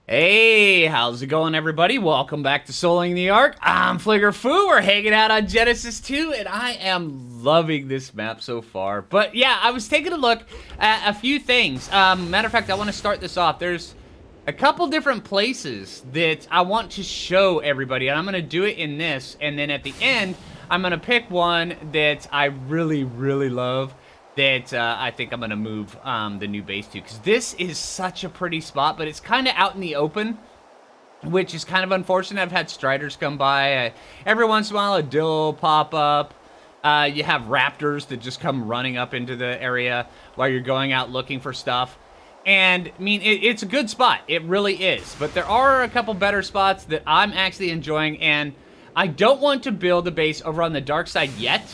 Hey, how's it going, everybody? Welcome back to Soloing the Ark. I'm Phlinger Phoo. We're hanging out on Genesis 2, and I am loving this map so far. But yeah, I was taking a look at a few things. Matter of fact, I want to start this off. There's a couple different places that I want to show everybody, and I'm going to do it in this. And then at the end, I'm going to pick one that I really, really love that I think I'm going to move the new base to, because this is such a pretty spot, but it's kind of out in the open, which is kind of unfortunate. I've had striders come by. Every once in a while, a dill will pop up. You have raptors that just come running up into the area while you're going out looking for stuff. And, I mean, it's a good spot. It really is. But there are a couple better spots that I'm actually enjoying, and I don't want to build a base over on the dark side yet.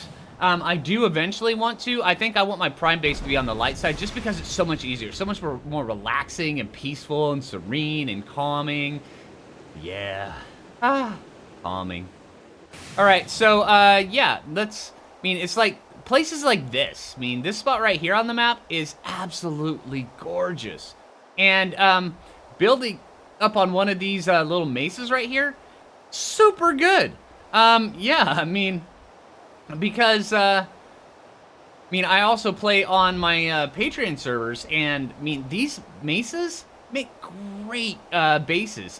I do eventually want to. I think I want my prime base to be on the light side just because it's so much easier. So much more relaxing and peaceful and serene and calming. Yeah. Calming. Alright, so, yeah, it's like places like this. I mean, this spot right here on the map is absolutely gorgeous. And, building up on one of these, little mesas right here, super good. Yeah, I mean, because, I also play on my Patreon servers, and, these mesas make great bases.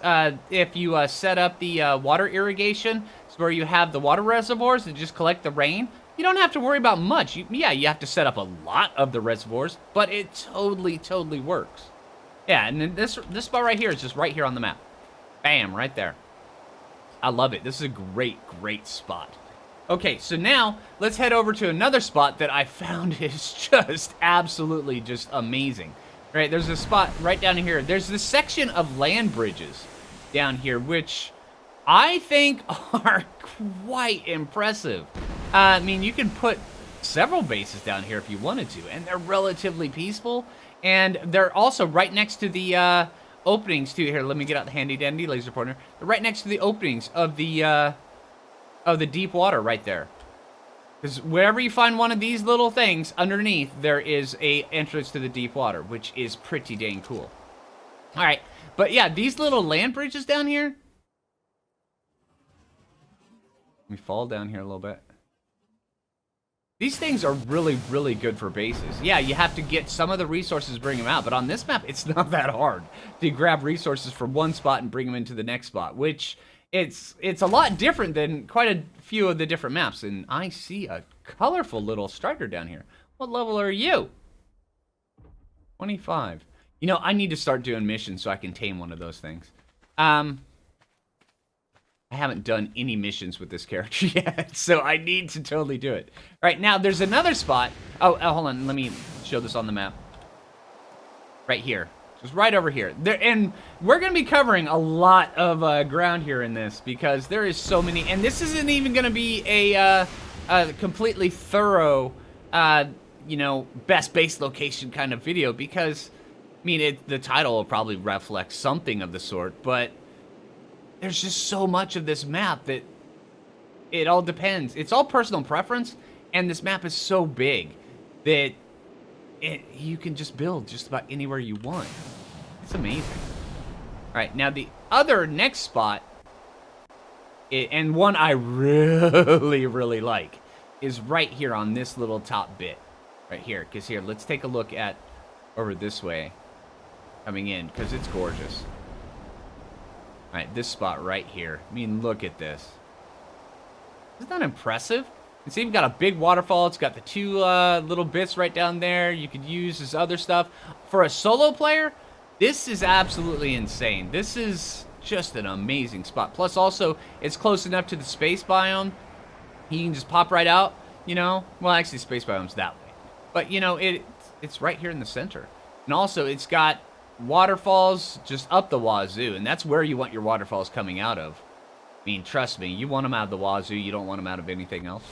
If you set up the water irrigation, it's where you have the water reservoirs that just collect the rain, you don't have to worry about much. You have to set up a lot of the reservoirs, but it totally works. Yeah, and then this spot right here is just right here on the map. Bam, right there. I love it. This is a great spot. Okay, so now let's head over to another spot that I found is just absolutely just amazing. Right, there's a spot right down here. There's this section of land bridges down here, which I think are quite impressive. You can put several bases down here if you wanted to, and they're relatively peaceful, and they're also right next to the openings too. Here, let me get out the handy-dandy laser pointer. They're right next to the openings of the deep water right there. Because wherever you find one of these little things, underneath, there is a entrance to the deep water, which is pretty dang cool. Alright, but yeah, these little land bridges down here. Let me fall down here a little bit. These things are really good for bases. Yeah, you have to get some of the resources to bring them out, but on this map, it's not that hard to grab resources from one spot and bring them into the next spot, which it's a lot different than quite a few of the different maps. And I see a colorful little strider down here. What level are you? 25. You know, I need to start doing missions so I can tame one of those things. I haven't done any missions with this character yet, so I need to totally do it. All right, now there's another spot. Oh, hold on. Let me show this on the map. Right here. Just right over here. And we're going to be covering a lot of ground here in this because there is so many. And this isn't even going to be a completely thorough, best base location kind of video because, the title will probably reflect something of the sort, but there's just so much of this map that it all depends. It's all personal preference, and this map is so big that you can just build just about anywhere you want. It's amazing. All right, now the other next spot, and one I really like, is right here on this little top bit. Right here, because here, let's take a look at over this way, coming in, because it's gorgeous. All right, this spot right here. Look at this. Isn't that impressive? You see, we've got a big waterfall. It's got the two little bits right down there. You could use this other stuff. For a solo player, this is absolutely insane. This is just an amazing spot. Plus, also, it's close enough to the space biome. You can just pop right out, Well, actually, space biome's that way. But, it's right here in the center. And also, it's got waterfalls just up the wazoo, and that's where you want your waterfalls coming out of. Trust me, you want them out of the wazoo, you don't want them out of anything else.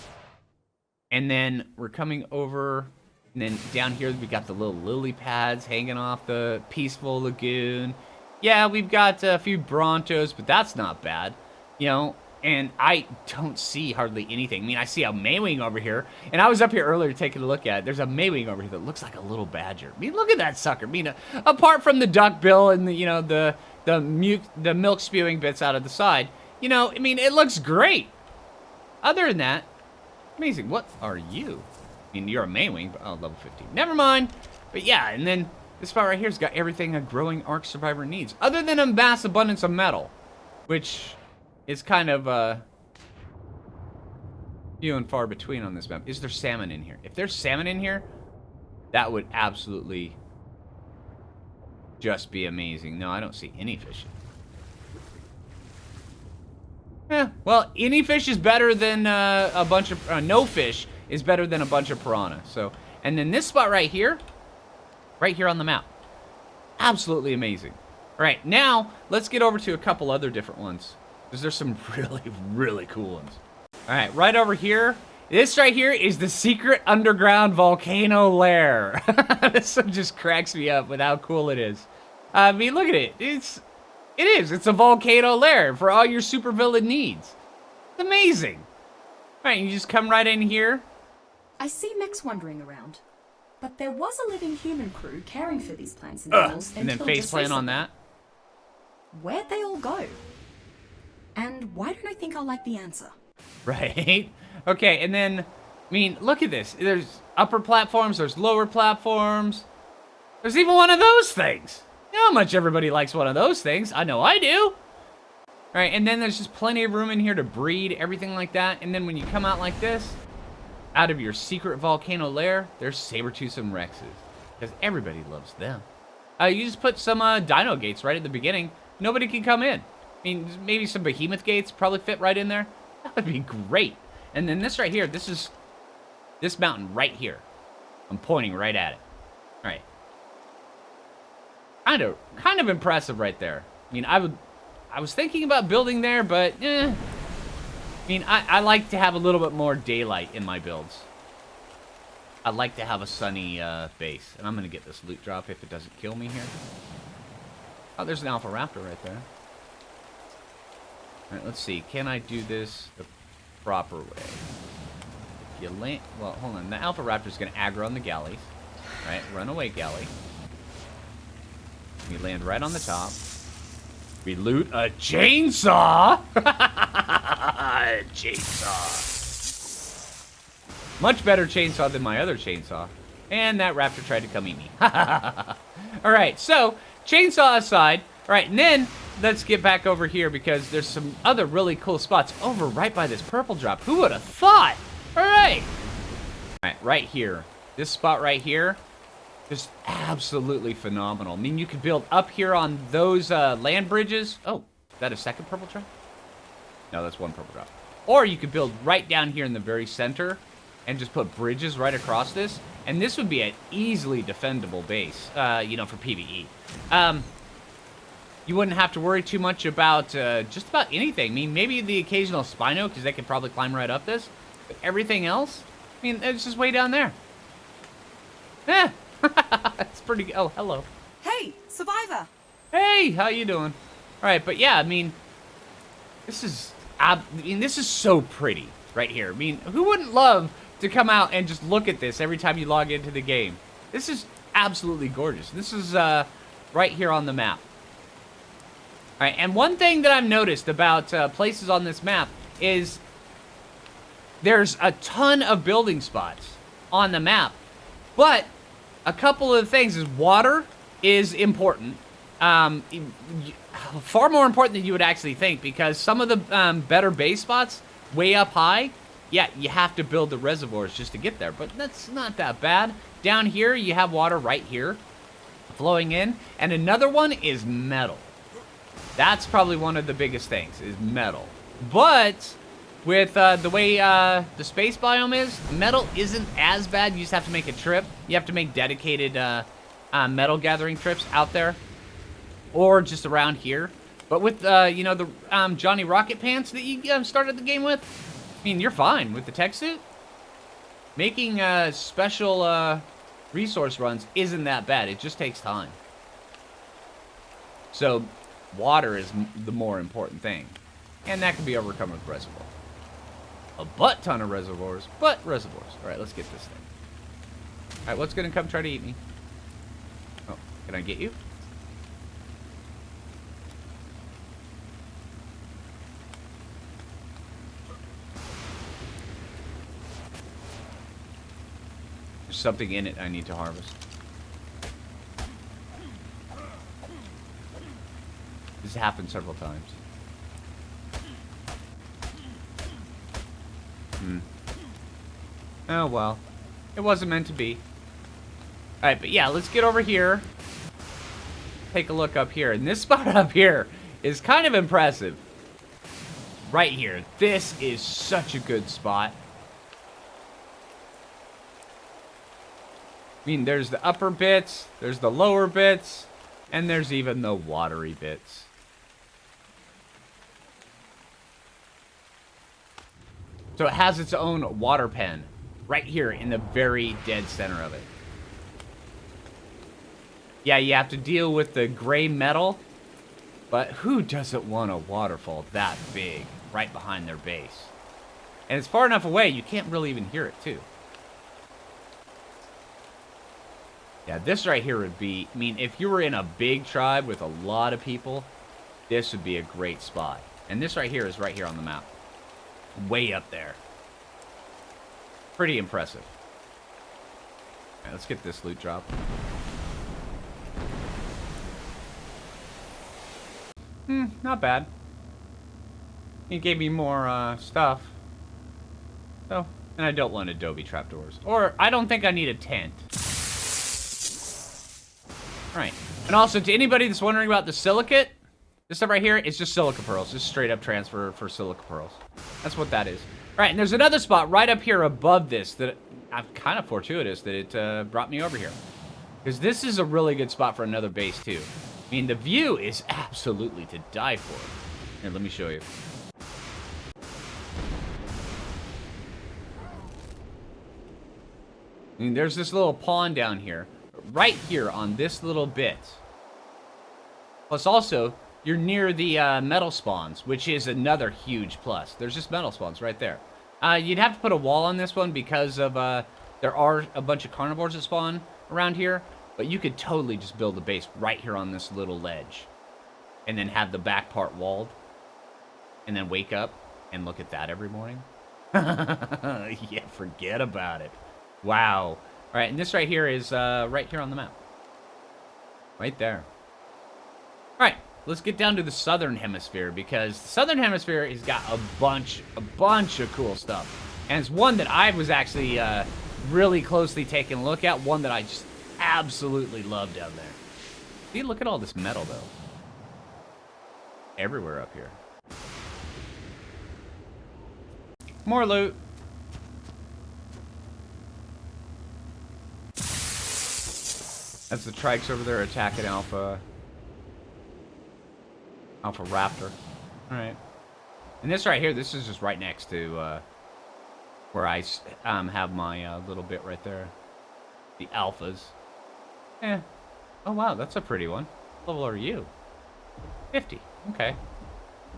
And then we're coming over, and then down here we got the little lily pads hanging off the peaceful lagoon. Yeah, we've got a few brontos, but that's not bad. And I don't see hardly anything. I mean, I see a Maywing over here, and I was up here earlier taking a look at it. There's a Maywing over here that looks like a little badger. I mean, look at that sucker. I mean, apart from the duck bill and the, you know, the milk spewing bits out of the side, you know, I mean, it looks great. Other than that, amazing. What are you? I mean, you're a Maywing, but oh, level 15. Never mind. But yeah, and then this spot right here's got everything a growing Ark survivor needs, other than a vast abundance of metal, which is kind of few and far between on this map. Is there salmon in here? If there's salmon in here, that would absolutely just be amazing. No, I don't see any fish. Yeah, well, any fish is better than a bunch of no fish is better than a bunch of piranha. So, and then this spot right here on the map, absolutely amazing. All right, now let's get over to a couple other different ones, because there's some really, really cool ones. All right, right over here. This right here is the secret underground volcano lair. This one just cracks me up with how cool it is. I mean, look at it. It's a volcano lair for all your supervillain needs. It's amazing. All right, you just come right in here. I see mechs wandering around, but there was a living human crew caring for these plants and animals and then faceplant on that. Where'd they all go? And why don't I think I'll like the answer? Right. Okay, and then, I mean, look at this. There's upper platforms, there's lower platforms. There's even one of those things. You know how much everybody likes one of those things. I know I do. All right, and then there's just plenty of room in here to breed, everything like that. And then when you come out like this, out of your secret volcano lair, there's saber-tooths and rexes, because everybody loves them. You just put some dino gates right at the beginning. Nobody can come in. I mean, maybe some behemoth gates probably fit right in there. That would be great. And then this right here, this is this mountain right here. I'm pointing right at it. All right. Kind of impressive right there. I mean, I was thinking about building there, but I mean, I like to have a little bit more daylight in my builds. I like to have a sunny base. And I'm going to get this loot drop if it doesn't kill me here. Oh, there's an alpha raptor right there. All right, let's see. Can I do this the proper way? If you land... Well, hold on. The alpha raptor's going to aggro on the galleys. Right? Run away, galley. We land right on the top. We loot a chainsaw! Chainsaw. Much better chainsaw than my other chainsaw. And that raptor tried to come eat me. Alright, so, chainsaw aside. Alright, and then, let's get back over here because there's some other really cool spots over right by this purple drop. Who would have thought? Alright. Alright, right here. This spot right here. Just absolutely phenomenal. I mean, you could build up here on those land bridges. Oh, is that a second purple drop? No, that's one purple drop. Or you could build right down here in the very center and just put bridges right across this. And this would be an easily defendable base, you know, for PvE. You wouldn't have to worry too much about just about anything. I mean, maybe the occasional Spino, because they could probably climb right up this. But everything else, I mean, it's just way down there. Yeah. It's pretty... Oh, hello. Hey, survivor. Hey, how you doing? All right, but yeah, I mean, this is... this is so pretty right here. I mean, who wouldn't love to come out and just look at this every time you log into the game? This is absolutely gorgeous. This is right here on the map. All right, and one thing that I've noticed about places on this map is there's a ton of building spots on the map, but a couple of things is water is important. Far more important than you would actually think, because some of the better base spots way up high, yeah, you have to build the reservoirs just to get there, but that's not that bad. Down here, you have water right here flowing in, and another one is metal. That's probably one of the biggest things, is metal. But with the way the space biome is, metal isn't as bad. You just have to make a trip. You have to make dedicated metal gathering trips out there, or just around here. But with you know, the Johnny Rocket Pants that you started the game with, I mean, you're fine with the tech suit. Making special resource runs isn't that bad. It just takes time. So water is the more important thing. And that can be overcome with reservoir. A butt ton of reservoirs, but reservoirs. All right, let's get this thing. All right, what's going to come try to eat me? Oh, can I get you? There's something in it I need to harvest. This happened several times. Oh, well. It wasn't meant to be. Alright, but yeah, let's get over here. Take a look up here. And this spot up here is kind of impressive. Right here. This is such a good spot. I mean, there's the upper bits, there's the lower bits, and there's even the watery bits. So it has its own water pen right here in the very dead center of it. Yeah, you have to deal with the gray metal, but who doesn't want a waterfall that big right behind their base? And it's far enough away, you can't really even hear it, too. Yeah, this right here would be, I mean, if you were in a big tribe with a lot of people, this would be a great spot. And this right here is right here on the map. Way up there. Pretty impressive. All right, let's get this loot drop. Not bad. He gave me more stuff. So, and I don't want adobe trapdoors. Or, I don't think I need a tent. Right. And also, to anybody that's wondering about the silicate, this stuff right here is just silica pearls. Just straight up transfer for silica pearls. That's what that is. All right, and there's another spot right up here above this that I'm kind of fortuitous that it brought me over here. Because this is a really good spot for another base, too. I mean, the view is absolutely to die for. Here, let me show you. I mean, there's this little pond down here. Right here on this little bit. Plus also, you're near the metal spawns, which is another huge plus. There's just metal spawns right there. You'd have to put a wall on this one because of there are a bunch of carnivores that spawn around here. But you could totally just build a base right here on this little ledge. And then have the back part walled. And then wake up and look at that every morning. Yeah, forget about it. Wow. All right, and this right here is right here on the map. Right there. All right, let's get down to the southern hemisphere because the southern hemisphere has got a bunch of cool stuff. And it's one that I was actually really closely taking a look at. One that I just absolutely love down there. See, look at all this metal, though. Everywhere up here. More loot. That's the trikes over there attacking Alpha Raptor. Alright. And this right here, this is just right next to where I have my little bit right there. The Alphas. Oh wow, that's a pretty one. What level are you? 50. Okay.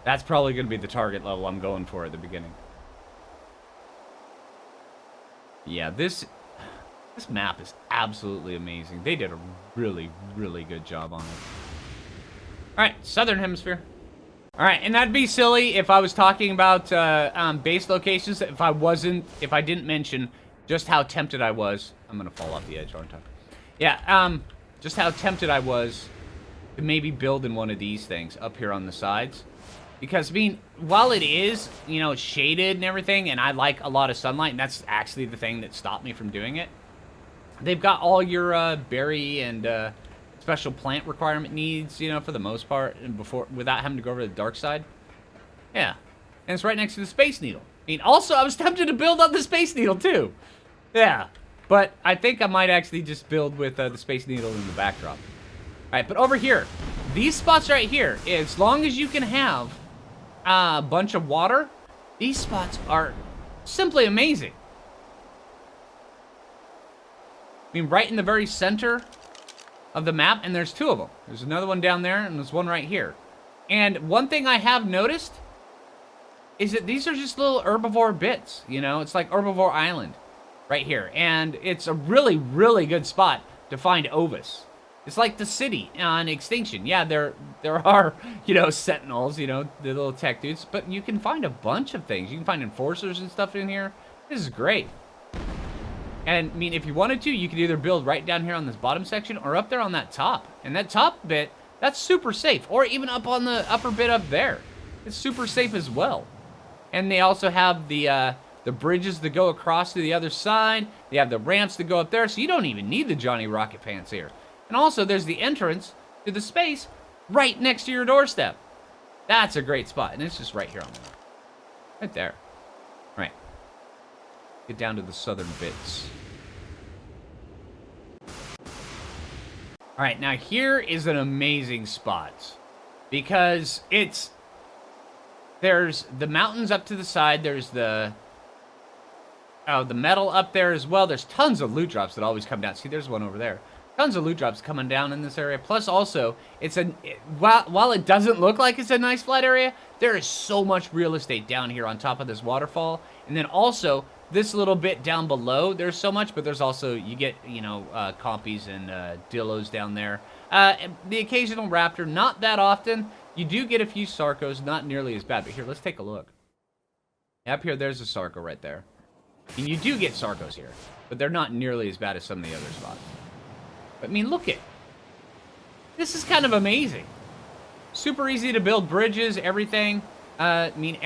That's probably going to be the target level I'm going for at the beginning. Yeah, this map is absolutely amazing. They did a really, really good job on it. Alright, Southern Hemisphere. Alright, and that'd be silly if I was talking about base locations if I didn't mention just how tempted I was. I'm gonna fall off the edge, aren't I? Yeah, just how tempted I was to maybe build in one of these things up here on the sides. Because, I mean, while it is, you know, shaded and everything, and I like a lot of sunlight, and that's actually the thing that stopped me from doing it, they've got all your berry and special plant requirement needs, you know, for the most part, and without having to go over to the dark side. Yeah. And it's right next to the Space Needle. I mean, also, I was tempted to build up the Space Needle, too. Yeah. But I think I might actually just build with the Space Needle in the backdrop. Alright, but over here, these spots right here, as long as you can have a bunch of water, these spots are simply amazing. I mean, right in the very center of the map, and there's two of them. There's another one down there, and there's one right here. And one thing I have noticed is that these are just little herbivore bits, you know? It's like Herbivore Island right here. And it's a really, really good spot to find ovis. It's like the city on Extinction. Yeah, there are, you know, sentinels, you know, the little tech dudes. But you can find a bunch of things. You can find enforcers and stuff in here. This is great. And, I mean, if you wanted to, you could either build right down here on this bottom section or up there on that top. And that top bit, that's super safe. Or even up on the upper bit up there. It's super safe as well. And they also have the bridges that go across to the other side. They have the ramps that go up there, so you don't even need the Johnny Rocket Pants here. And also, there's the entrance to the space right next to your doorstep. That's a great spot, and it's just right here on the map. Right there. Right. Get down to the southern bits. All right, now here is an amazing spot because there's the mountains up to the side. There's the metal up there as well. There's tons of loot drops that always come down. See, there's one over there. Tons of loot drops coming down in this area. Plus, also, while it doesn't look like it's a nice flat area, there is so much real estate down here on top of this waterfall. And then also, this little bit down below, there's so much, but there's also, you get, you know, compies and dillos down there. The occasional raptor, not that often. You do get a few sarcos, not nearly as bad. But here, let's take a look. Up here, there's a sarco right there. And you do get sarcos here, but they're not nearly as bad as some of the other spots. But, I mean, look at... This is kind of amazing. Super easy to build bridges, everything. I mean,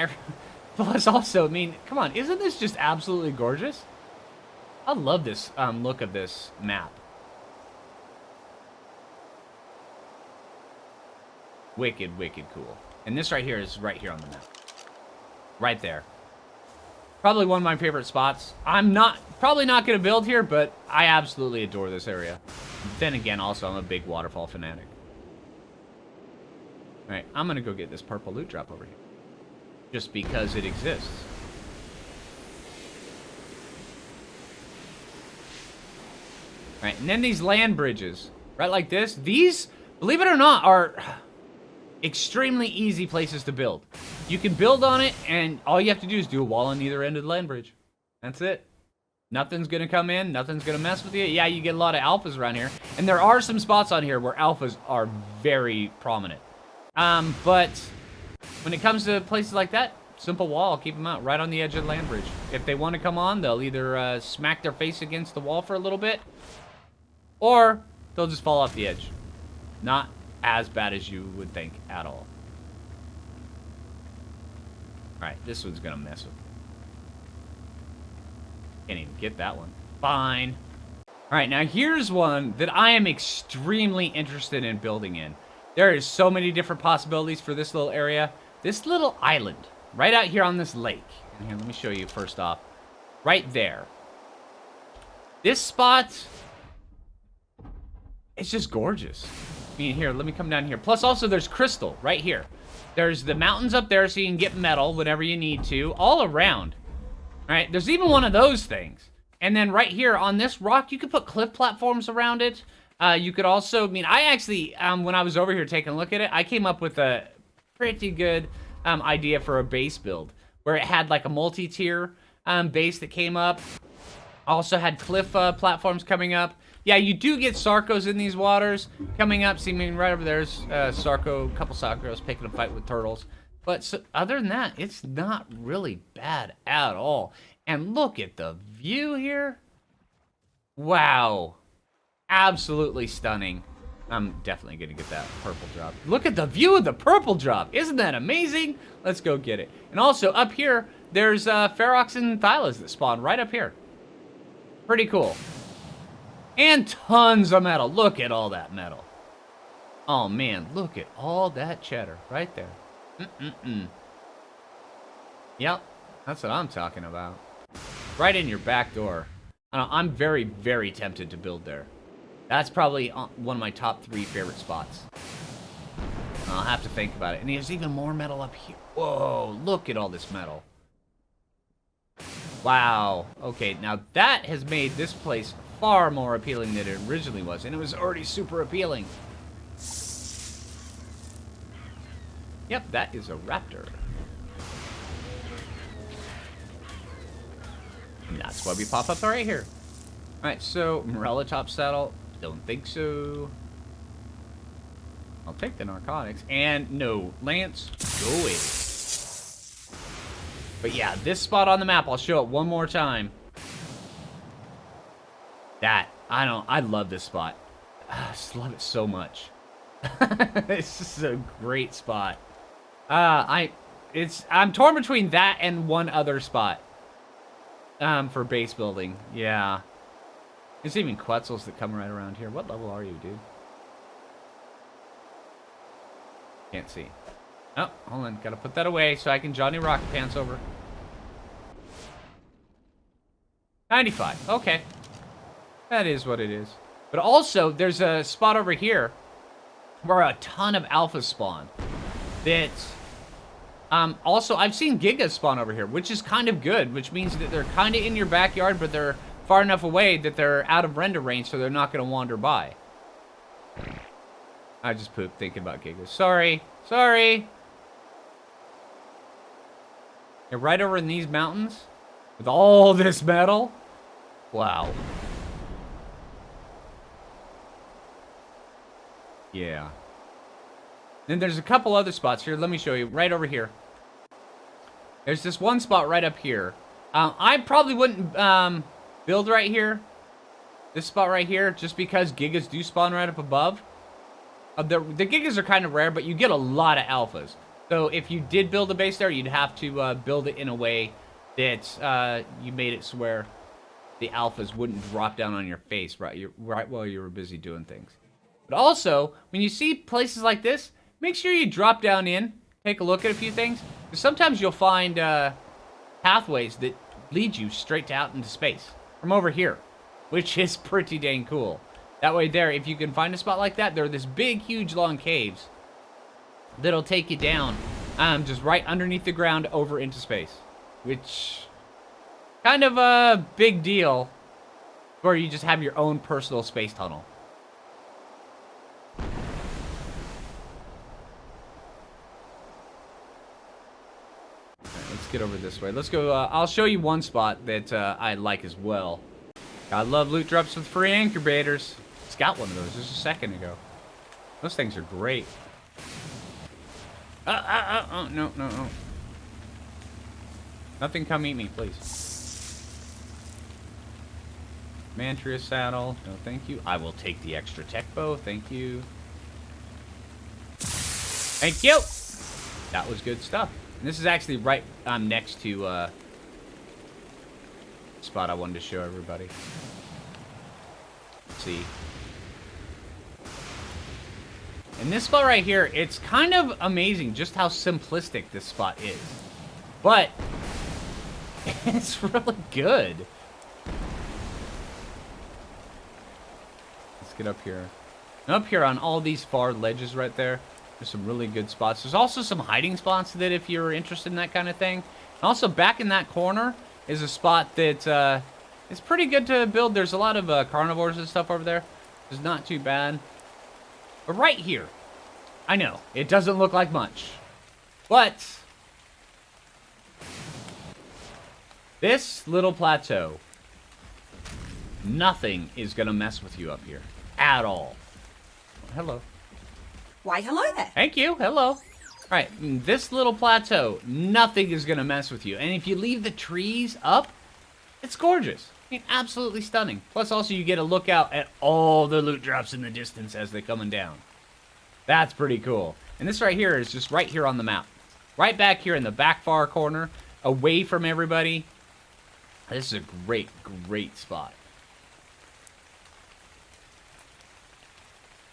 plus also, I mean, come on, isn't this just absolutely gorgeous? I love this look of this map. Wicked, wicked cool. And this right here is right here on the map. Right there. Probably one of my favorite spots. I'm probably not going to build here, but I absolutely adore this area. Then again, also, I'm a big waterfall fanatic. Alright, I'm going to go get this purple loot drop over here. Just because it exists. Alright, and then these land bridges. Right like this. These, believe it or not, are extremely easy places to build. You can build on it, and all you have to do is do a wall on either end of the land bridge. That's it. Nothing's going to come in. Nothing's going to mess with you. Yeah, you get a lot of alphas around here. And there are some spots on here where alphas are very prominent. But when it comes to places like that, simple wall, keep them out right on the edge of the land bridge. If they want to come on, they'll either smack their face against the wall for a little bit, or they'll just fall off the edge. Not as bad as you would think at all. Alright, this one's going to mess with me. Can't even get that one. Fine. Alright, now here's one that I am extremely interested in building in. There is so many different possibilities for this little area. This little island, right out here on this lake. And here, let me show you first off. Right there. This spot, it's just gorgeous. I mean, here, let me come down here. Plus, also, there's crystal right here. There's the mountains up there so you can get metal whenever you need to, all around. All right, there's even one of those things. And then right here on this rock, you could put cliff platforms around it. You could also, I mean, I actually, when I was over here taking a look at it, I came up with a pretty good idea for a base build where it had like a multi-tier base that came up. Also had cliff platforms coming up. Yeah, you do get sarcos in these waters coming up. See, I mean, right over there's a couple sarcos picking a fight with turtles. But so, other than that, it's not really bad at all. And look at the view here. Wow. Absolutely stunning. I'm definitely going to get that purple drop. Look at the view of the purple drop. Isn't that amazing? Let's go get it. And also, up here, there's ferox and thylas that spawn right up here. Pretty cool. And tons of metal. Look at all that metal. Oh, man. Look at all that cheddar right there. Yep. That's what I'm talking about. Right in your back door. I'm very, very tempted to build there. That's probably one of my top 3 favorite spots. I'll have to think about it. And there's even more metal up here. Whoa, look at all this metal. Wow. Okay, now that has made this place far more appealing than it originally was. And it was already super appealing. Yep, that is a raptor. And that's why we pop up right here. Alright, so Morella top saddle. Don't think so. I'll take the narcotics. And no, Lance, go away. But yeah, this spot on the map, I'll show it one more time. I love this spot. I just love it so much. It's just a great spot. I'm torn between that and one other spot. For base building. Yeah. There's even Quetzals that come right around here. What level are you, dude? Can't see. Oh, hold on. Gotta put that away so I can Johnny Rocket Pants over. 95. Okay. That is what it is. But also, there's a spot over here where a ton of alphas spawn. That, also, I've seen Gigas spawn over here, which is kind of good, which means that they're kind of in your backyard, but they're far enough away that they're out of render range, so they're not going to wander by. I just pooped thinking about Gigas. Sorry. Sorry. You're right over in these mountains with all this metal. Wow. Yeah. Then there's a couple other spots here. Let me show you. Right over here. There's this one spot right up here. I probably wouldn't build right here. This spot right here, just because Gigas do spawn right up above. The Gigas are kind of rare, but you get a lot of alphas. So if you did build a base there, you'd have to build it in a way that you made it so where the alphas wouldn't drop down on your face right while you were busy doing things. But also, when you see places like this, make sure you drop down in, take a look at a few things. Because sometimes you'll find pathways that lead you straight out into space from over here, which is pretty dang cool. That way there, if you can find a spot like that, there are this big, huge, long caves that'll take you down just right underneath the ground over into space, which kind of a big deal where you just have your own personal space tunnel. Let's get over this way. Let's go. I'll show you one spot that I like as well. I love loot drops with free incubators. It's got one of those just a second ago. Those things are great. Oh, no. Nothing come eat me, please. Mantria saddle. No, thank you. I will take the extra tech bow. Thank you. Thank you. That was good stuff. And this is actually right next to the spot I wanted to show everybody. Let's see. And this spot right here, it's kind of amazing just how simplistic this spot is. But it's really good. Let's get up here. And up here on all these far ledges right there, there's some really good spots. There's also some hiding spots that if you're interested in that kind of thing. And also back in that corner is a spot that is pretty good to build. There's a lot of carnivores and stuff over there. It's not too bad. But right here, I know, it doesn't look like much. But this little plateau, nothing is going to mess with you up here at all. Hello. Why, hello there. Thank you. Hello. All right, this little plateau, nothing is going to mess with you. And if you leave the trees up, it's gorgeous. I mean, absolutely stunning. Plus, also, you get a look out at all the loot drops in the distance as they're coming down. That's pretty cool. And this right here is just right here on the map. Right back here in the back far corner, away from everybody. This is a great, great spot.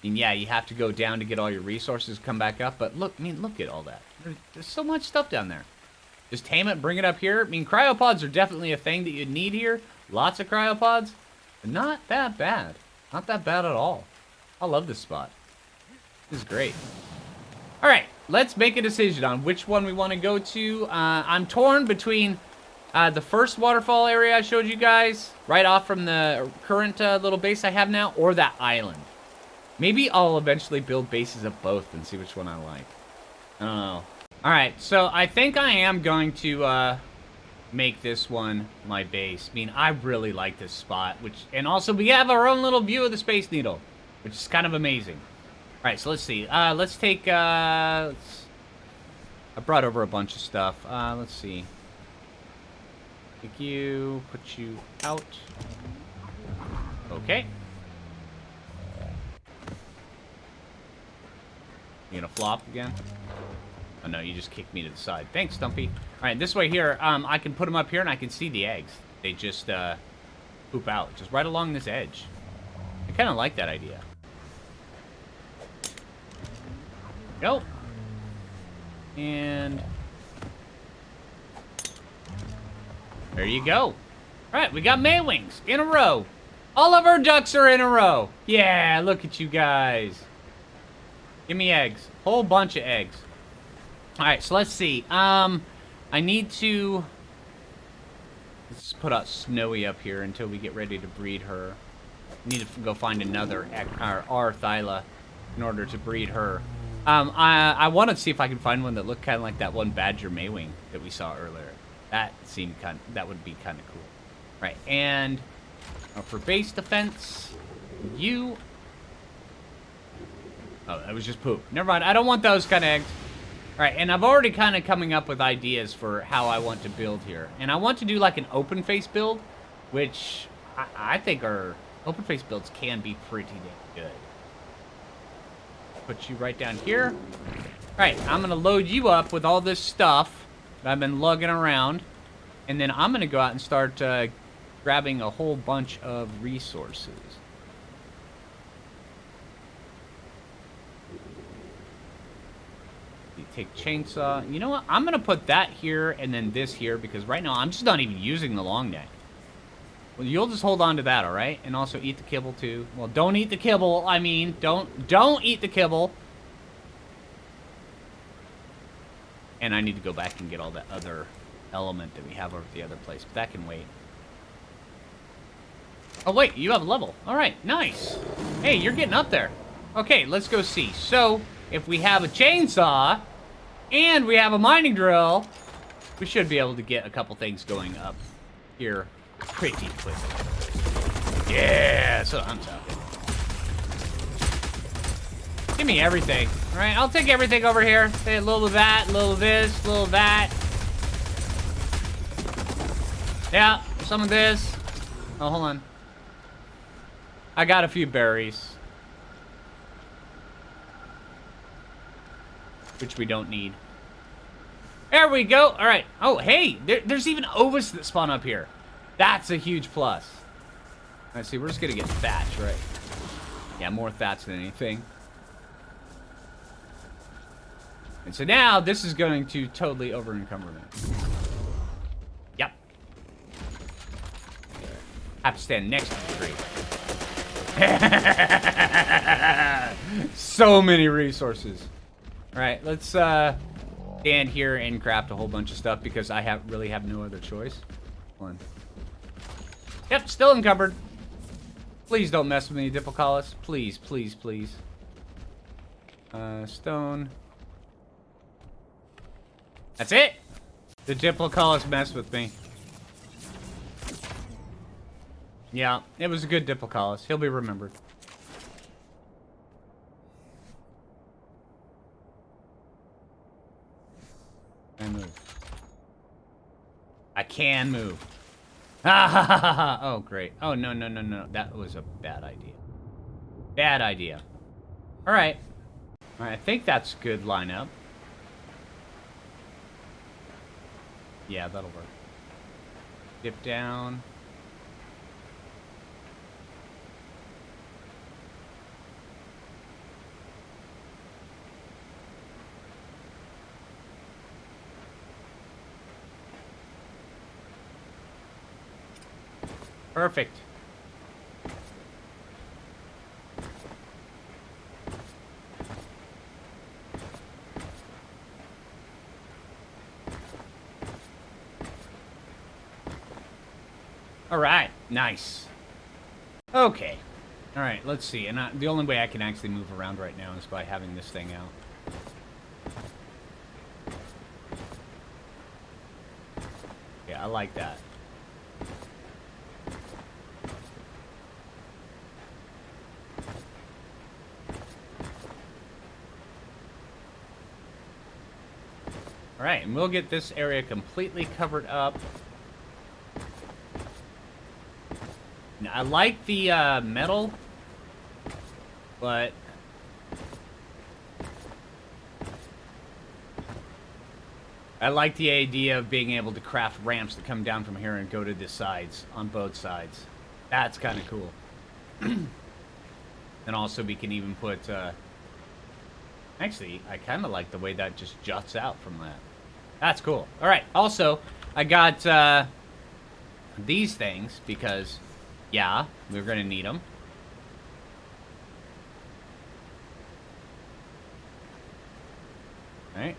And yeah, you have to go down to get all your resources, come back up. But look, I mean, look at all that. There's so much stuff down there. Just tame it, bring it up here. I mean, cryopods are definitely a thing that you'd need here. Lots of cryopods. But not that bad. Not that bad at all. I love this spot. This is great. All right, let's make a decision on which one we want to go to. I'm torn between the first waterfall area I showed you guys, right off from the current little base I have now, or that island. Maybe I'll eventually build bases of both and see which one I like. I don't know. All right, so I think I am going to make this one my base. I mean, I really like this spot, and also we have our own little view of the Space Needle, which is kind of amazing. All right, so let's see. Let's take, I brought over a bunch of stuff. Let's see. Take you, put you out. Okay. You gonna flop again? Oh no, you just kicked me to the side. Thanks, Stumpy. Alright, this way here, I can put them up here and I can see the eggs. They just, poop out. Just right along this edge. I kind of like that idea. Go. And... there you go. Alright, we got Maywings in a row. All of our ducks are in a row. Yeah, look at you guys. Give me eggs. Whole bunch of eggs. Alright, so let's see. I need to... let's put out Snowy up here until we get ready to breed her. We need to go find another Thyla in order to breed her. I want to see if I can find one that looked kind of like that one Badger Maywing that we saw earlier. That seemed that would be kind of cool. Right, and for base defense, you... oh, that was just poop. Never mind, I don't want those kind of eggs. Alright, and I've already kind of coming up with ideas for how I want to build here. And I want to do like an open face build, which I think our open face builds can be pretty damn good. Put you right down here. Alright, I'm going to load you up with all this stuff that I've been lugging around. And then I'm going to go out and start grabbing a whole bunch of resources. You take chainsaw. You know what? I'm going to put that here and then this here because right now I'm just not even using the long neck. Well, you'll just hold on to that, all right? And also eat the kibble too. Well, don't eat the kibble. I mean, don't eat the kibble. And I need to go back and get all that other element that we have over at the other place. But that can wait. Oh, wait. You have a level. All right. Nice. Hey, you're getting up there. Okay, let's go see. So, if we have a chainsaw and we have a mining drill, we should be able to get a couple things going up here pretty quickly. Yeah, that's what I'm talking. Give me everything. All right, I'll take everything over here. Hey, a little of that, a little of this, a little of that. Yeah, some of this. Oh, hold on. I got a few berries. Which we don't need. There we go. All right. Oh, hey, there's even ovas that spawn up here. That's a huge plus. All right, see, we're just going to get thatch, right? Yeah, more thatch than anything. And so now, this is going to totally over-encumber me. Yep. Have to stand next to the tree. So many resources. All right, let's stand here and craft a whole bunch of stuff because I really have no other choice. Hold on. Yep, still encumbered. Please don't mess with me, Diplocalus. Please, please, please. Stone. That's it. The Diplocalus messed with me. Yeah, it was a good Diplocalus. He'll be remembered. I move. I can move. Oh, great. Oh, no, no, no, no. That was a bad idea. Bad idea. All right. All right, I think that's good lineup. Yeah, that'll work. Dip down. Perfect. All right, nice. Okay. All right, let's see. And the only way I can actually move around right now is by having this thing out. I like that. All right, and we'll get this area completely covered up. Now, I like the metal, but I like the idea of being able to craft ramps that come down from here and go to the sides, on both sides. That's kind of cool. And also we can even put, actually, I kind of like the way that just juts out from that. That's cool. All right, also, I got these things because, yeah, we're going to need them. All right.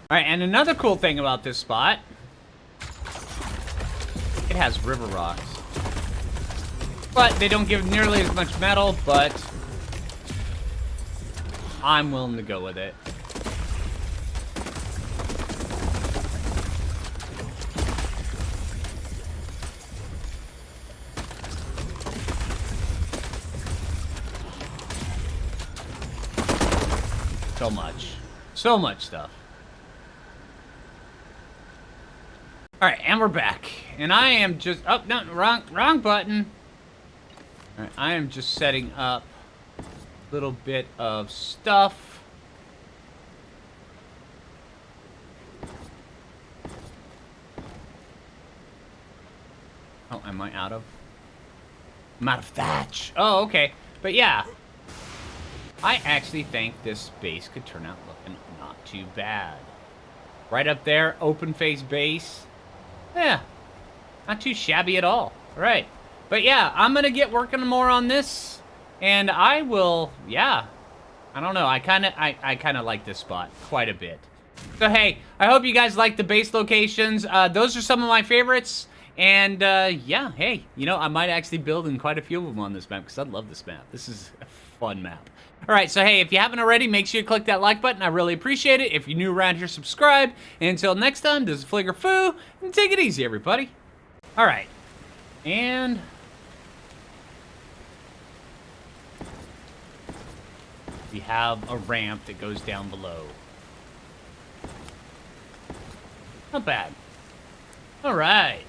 All right, and another cool thing about this spot, it has river rocks. But they don't give nearly as much metal, but I'm willing to go with it. So much. So much stuff. All right, and we're back. And I am just... Oh, no, wrong button. All right, I am just setting up a little bit of stuff. Oh, am I out of? I'm out of thatch. Oh, okay. But yeah, I actually think this base could turn out looking not too bad. Right up there, open face base. Yeah, not too shabby at all. All right. But yeah, I'm going to get working more on this. And I will, yeah. I don't know. I kind of like this spot quite a bit. So hey, I hope you guys like the base locations. Those are some of my favorites. And yeah, hey, you know, I might actually build in quite a few of them on this map because I love this map. This is a fun map. All right, so hey, if you haven't already, make sure you click that like button. I really appreciate it. If you're new around here, subscribe. And until next time, this is Phlinger Phoo, and take it easy, everybody. All right, and we have a ramp that goes down below. Not bad. All right.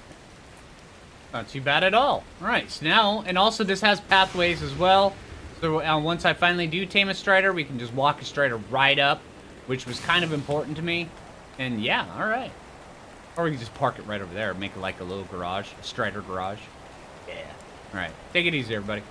Not too bad at all. All right, so now, and also this has pathways as well. So once I finally do tame a strider, we can just walk a strider right up, which was kind of important to me. And yeah, all right. Or we can just park it right over there, make it like a little garage, a strider garage. Yeah. All right, take it easy, everybody.